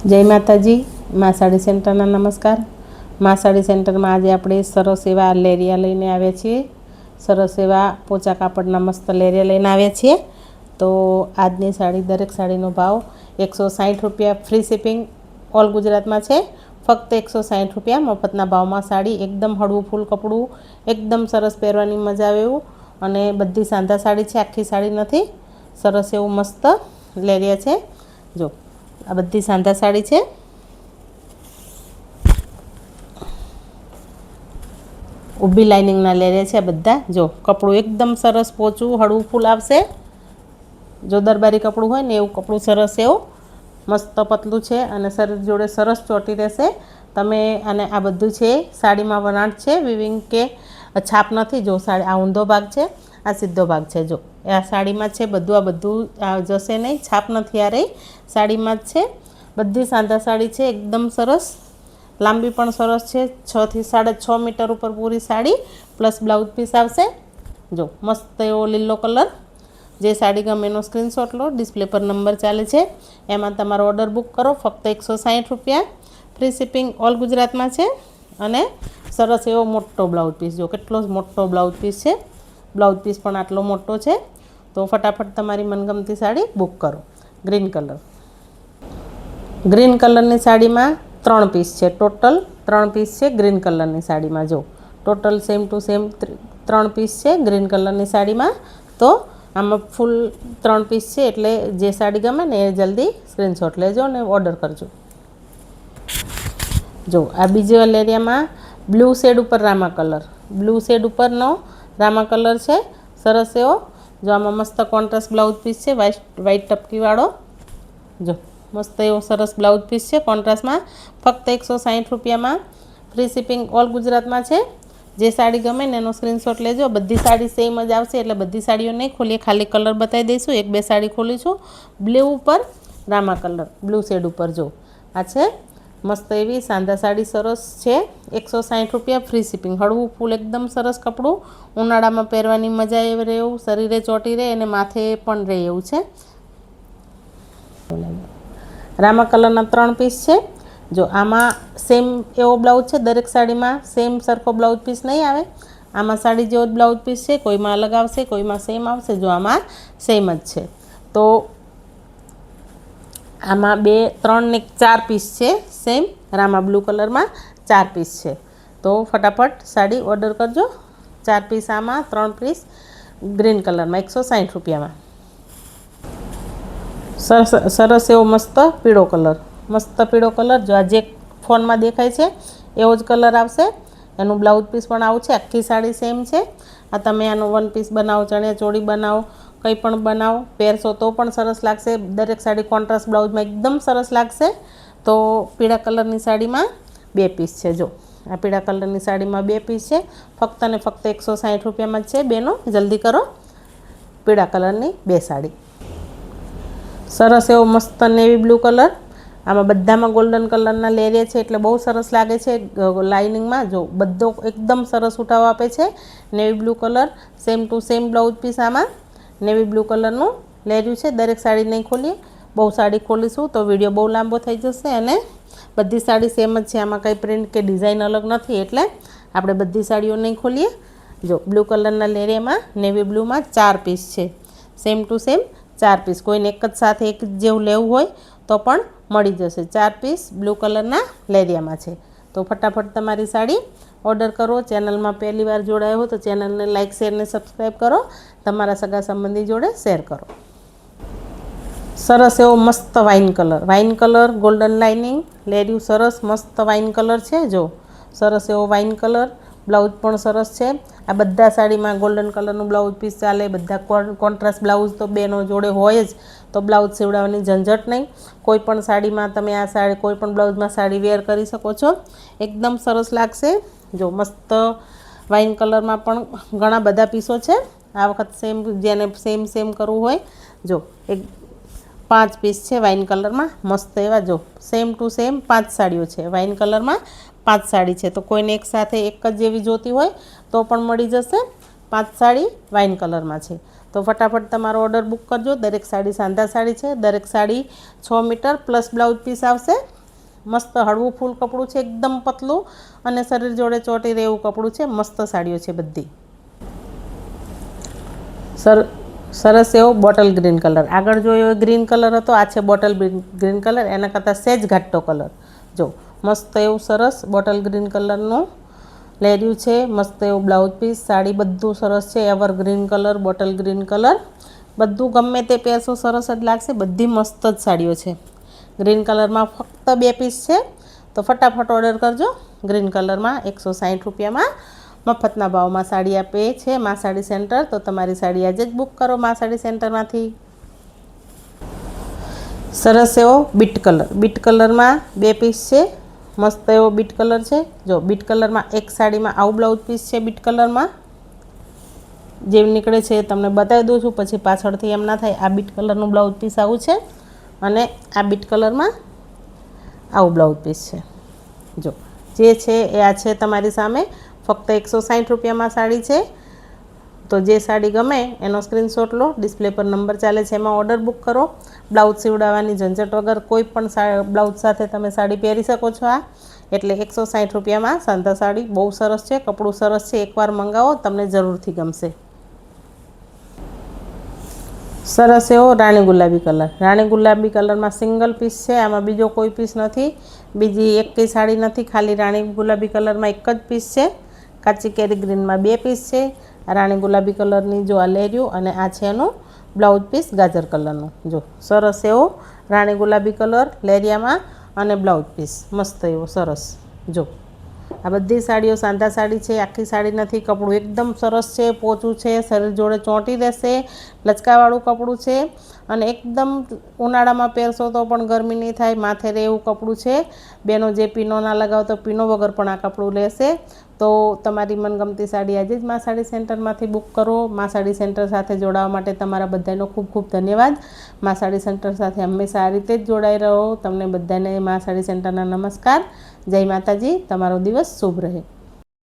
जय माताजी। मां साड़ी सेंटरना नमस्कार। मां साड़ी सेंटर में आज आप सरस एवा लेरिया लईने आव्या छीए। सरस एवा पोचा कापड़ना मस्त लेरिया लईने आव्या छीए। तो आजनी साड़ी दरेक साड़ीनो भाव 160 रुपया फ्री शिपिंग ऑल गुजरात में है। फक्त 160 रुपया मफतना भाव में साड़ी एकदम हळवुं फूल कपड़ू एकदम सरस पहेरवानी मजा आवे एवुं अने बधी सांधा साड़ी है, आखी साड़ी नहीं। सरस एवुं मस्त लेरिया है। जो आ बधी सांधा साड़ी है। ऊभी लाइनिंगना लेरिया है बधा। जो कपड़ू एकदम सरस पोचू हळवुं फूल आवशे। जो दरबारी कपड़ू होय ने एवुं कपड़ू सरस एवुं मस्त पतलू है अने शरीर जोड़े सरस चोटी रहेशे। तमे अने आ बधुं छे साड़ी में वनाट है, विविंग के छाप नहीं। जो साड़ी आ ऊंधो भाग है, आ सीधो भाग है। जो आ साड़ी में है बधुं आ बधुं जशे नहीं, छाप नहीं आ रही, साड़ी में है। बधी सांधा साड़ी है एकदम सरस, लांबी पण सरस है। 6 થી 6.5 मीटर ऊपर पूरी साड़ी प्लस ब्लाउज पीस आवशे। जो मस्त एवो लीलो कलर। जे साड़ी गमे एनो स्क्रीनशॉट लो, डिस्प्ले पर नंबर चाले छे एमां तमारो ऑर्डर बुक करो। फक्त 160 रुपया फ्री शिपिंग ऑल गुजरात में है। अने सरस एवो मोटो ब्लाउज पीस। जो केटलो मोटो ब्लाउज पीस है, ब्लाउज पीस पण आटलो मोटो है। तो फटाफट तमारी मनगमती साड़ी बुक करो। ग्रीन कलर, ग्रीन कलर की साड़ी में 3 पीस है। टोटल 3 पीस है ग्रीन कलर की साड़ी में। जो total same to same 3 piece है ग्रीन कलर की साड़ी में। तो आम फूल 3 पीस है एटले जे साड़ी गमे ने जल्दी स्क्रीनशॉट लेजो ने ऑर्डर करजो। जो आ बीजे लेरिया में ब्लू शेड पर रामा कलर, ब्लू शेड पर नो रामा कलर है। सरस एवो। जो आम मस्त कॉन्ट्रास्ट ब्लाउज पीस है, वाइट टपकी वाळो। जो मस्त एवो सरस ब्लाउज पीस है कॉन्ट्रास्ट में। फक्त 160 रुपया में फ्री शिपिंग ऑल गुजरात में है। जे साड़ी गमे ने एनो स्क्रीनशॉट लेजो। बधी साड़ी सेम ज आवशे एटले बधी साड़ीओ नहीं खोलीए, खाली कलर बताई दईशुं। 1-2 साड़ी खोली छूं। ब्लू पर रामा कलर, ब्लू शेड पर। जो आ छे मस्त एवी सांधा साड़ी सरस है। 160 रुपया फ्री शिपिंग। हळवुं फूल एकदम सरस कपड़ू, उनाळा में पहेरवानी मजा आवे एवुं, शरीरे चोटी रहे अने माथे पण रहे एवुं छे। रामा कलरना 3 पीस है। जो आमा सेम एवो ब्लाउज है, दरेक साड़ी में सेम सरखो ब्लाउज पीस नहीं आवे। आमा साड़ी जेवो ब्लाउज पीस है, कोई में अलग आवशे, कोई में सेम आवशे। जो आमा सेम ज छे। तो आमा 2, 3 ने 4 पीस है सेम। रामा ब्लू कलर में 4 पीस है। तो फटाफट साड़ी ऑर्डर करजो। 4 पीस आमा, 3 पीस ग्रीन कलर में 160 रुपया में। सरस एवो मस्त पीळो कलर, मस्त पीळो कलर। जो आज फोन में देखाय छे एवो ज कलर आवशे। एनु ब्लाउज पीस पण आवुं छे। आखी साड़ी सेम छे। आ तमे आनो वन पीस बनावो, चणिया चोળી बनावो, कंई पण बनावो, पहेरशो तो पण सरस लागशे। दरेक साड़ी कॉन्ट्रास्ट ब्लाउज में एकदम सरस लागशे। तो पीळा कलरनी साड़ी में 2 पीस है। जो आ पीळा कलरनी साड़ी में 2 पीस है। फक्त ने फक्त 160 रुपया में है। बेनो जल्दी करो। पीळा कलरनी 2 साड़ी। सरस एवो मस्त नेवी ब्लू कलर। आमां बधामां गोल्डन कलरना लेरिया है एटले बहु सरस लागे छे लाइनिंग में। जो बधो एकदम सरस उठाव आपे छे। Navy blue colour same to same blouse piece आमां नेवी ब्लू कलरनुं लेरियुं छे। दरेक साड़ी नहीं खोलीए, बहु साड़ी खोलीशुं तो विडियो बहु लांबो थई जशे अने बधी साड़ी सेम ज छे। आमां कंई प्रिंट के डिजाइन अलग नथी एटले आपणे बधी साड़ीओ नहीं खोलीए। जो ब्लू कलरना लेरिया में नेवी ब्लू में 4 पीस है। Same to same 4 piece. कोईने एक ज साथे एक जेवुं लेवुं होय तो पण मळी जशे। 4 पीस ब्लू कलरना लेरिया में है। तो फटाफट तमारी साड़ी ऑर्डर करो। चेनल में पहली बार जोड़ाया हो तो चेनल ने लाइक शेर ने सब्सक्राइब करो। तमारा सगा संबंधी जोड़े शेर करो। सरस एवो मस्त wine colour, wine colour golden lining लेरियुं सरस मस्त वाइन कलर है। जो सरस एवो वाइन कलर ब्लाउज पण सरस है। आ बधा साड़ी में गोल्डन कलरनुं ब्लाउज पीस चाले। बधा कॉन्ट्रास्ट ब्लाउज तो बेनो जोड़े होय ज। तो ब्लाउज सीवड़ावानी झंझट नहीं। कोईपण साड़ी में तमे आ साड़ी कोईपण ब्लाउज में साड़ी वेर करी सको छो। एकदम सरस लागशे। जो मस्त वाइन कलर में पण घणा बधा पीसो छे। आ वखत सेम जेने सेम सेम करवुं होय। जो एक 5 पीस है वाइन कलर में मस्त एवा। जो सेम टू सेम 5 साड़ीओ है वाइन कलर में। 5 साड़ी है। तो कोईने एक साथे एक ज जेवी जोती होय तो पण मळी जशे। 5 साड़ी वाइन कलर में है। तो फटाफट तमारो ऑर्डर बुक करजो। दरेक साड़ी सांधा साड़ी है। दरेक sari 6 metre plus blouse piece आवशे। મસ્ત હળવું ફૂલ કપડું છે, એકદમ પતલું અને શરીર જોડે ચોંટી રહે એવું કપડું છે. મસ્ત સાડીઓ છે બધી. સરસ એવો બોટલ ગ્રીન કલર. આગળ જોયો ગ્રીન કલર હતો, આ છે બોટલ ગ્રીન કલર. એના કરતાં સહેજ ઘાટો કલર. જો મસ્ત એવું સરસ બોટલ ગ્રીન કલરનું લેર્યું છે. મસ્ત એવું બ્લાઉઝ પીસ. સાડી બધું સરસ છે. Ever green colour, bottle green colour, બધું ગમે તે પહેરશો સરસ જ લાગશે. બધી મસ્ત જ સાડીઓ છે. ગ્રીન કલરમાં ફક્ત 2 પીસ છે, તો ફટાફટ ઓર્ડર કરજો. ગ્રીન કલરમાં 160 રૂપિયામાં મફતના ભાવમાં સાડી આપે છે મા સાડી સેન્ટર. તો તમારી સાડી આજે જ બુક કરો મા સાડી સેન્ટરમાંથી. સરસ એવો બીટ કલર. બીટ કલરમાં 2 પીસ છે. મસ્ત એવો બીટ કલર છે. જો બીટ કલરમાં એક સાડીમાં આવું બ્લાઉઝ પીસ છે. બીટ કલરમાં જેમ નીકળે છે તમને બતાવી દઉં છું, પછી પાછળથી એમ ના થાય. આ બીટ કલરનું બ્લાઉઝ પીસ આવું છે અને આ બીટ કલરમાં આવું બ્લાઉઝ પીસ છે. જો જે છે એ આ છે તમારી સામે. ફક્ત 160 રૂપિયામાં સાડી છે. તો જે સાડી ગમે એનો સ્ક્રીનશોટ લો. ડિસ્પ્લે પર નંબર ચાલે છે, એમાં ઓર્ડર બુક કરો. બ્લાઉઝ સીવડાવવાની ઝંઝટ વગર કોઈ પણ બ્લાઉઝ સાથે તમે સાડી પહેરી શકો છો. આ એટલે 160 રૂપિયામાં સાંધા સાડી બહુ સરસ છે. કપડું સરસ છે. એકવાર મંગાવો, તમને જરૂરથી ગમશે. સરસ એવો રાણી ગુલાબી કલર. રાણી ગુલાબી કલરમાં સિંગલ પીસ છે. આમાં બીજો કોઈ પીસ નથી, બીજી એકેય સાડી નથી. ખાલી રાણી ગુલાબી કલરમાં એક જ પીસ છે. કાચી કેરી ગ્રીનમાં 2 પીસ છે. રાણી ગુલાબી કલરની જો આ લેર્યું અને આ છે એનું બ્લાઉઝ પીસ ગાજર કલરનું. જો સરસ એવો રાણી ગુલાબી કલર લેરિયામાં અને બ્લાઉઝ પીસ મસ્ત એવો સરસ. જો આ બધી સાડીઓ સાંધા સાડી છે. આખી સાડી નથી. કપડું એકદમ સરસ છે, પોચું છે, શરીર જોડે ચોંટી રહેશે, લચકાવાળું કપડું છે અને એકદમ ઉનાળામાં પહેરશો તો પણ ગરમી નહીં થાય, માથે રહે એવું કપડું છે. બેનો જે પીનો ના લગાવતો, પીનો વગર પણ આ કપડું લેશે. તો તમારી મનગમતી સાડી આજે જ મા સાડી સેન્ટરમાંથી બુક કરો. મા સાડી સેન્ટર સાથે જોડાવા માટે તમારા બધાનો ખૂબ ખૂબ ધન્યવાદ. મા સાડી સેન્ટર સાથે હંમેશા આ રીતે જ જોડાઈ રહો. તમને બધાને મા સાડી સેન્ટરના નમસ્કાર. જય માતાજી. તમારો દિવસ શુભ રહે.